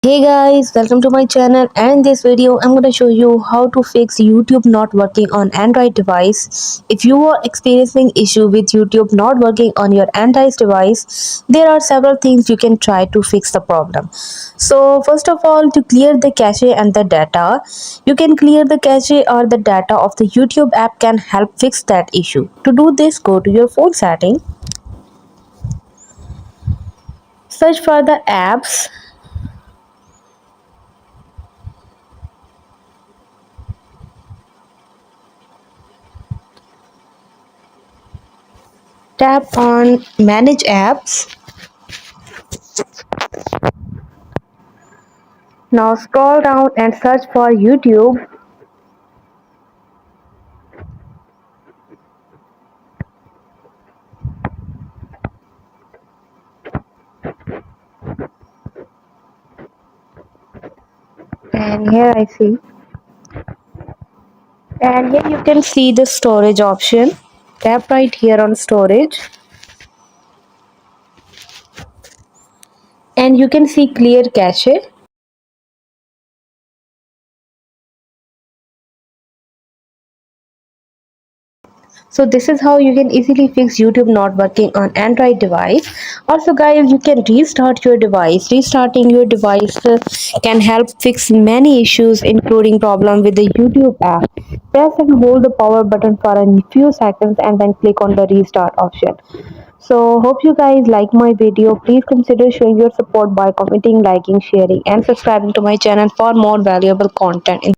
Hey guys, welcome to my channel, and in this video I'm going to show you how to fix YouTube not working on Android device. If you are experiencing issue with YouTube not working on your Android device, there are several things you can try to fix the problem. So first of all, to clear the cache and the data, you can clear the cache or the data of the YouTube app can help fix that issue. To do this, go to your phone setting, search for the apps. Tap on Manage Apps. Now scroll down and search for YouTube. And here I see. And here you can see the storage option. Tap right here on storage. And you can see clear cache. So this is how you can easily fix YouTube not working on Android device. Also guys, you can restart your device. Restarting your device can help fix many issues including problem with the YouTube app. Press and hold the power button for a few seconds and then click on the restart option. So hope you guys like my video. Please consider showing your support by commenting, liking, sharing and subscribing to my channel for more valuable content.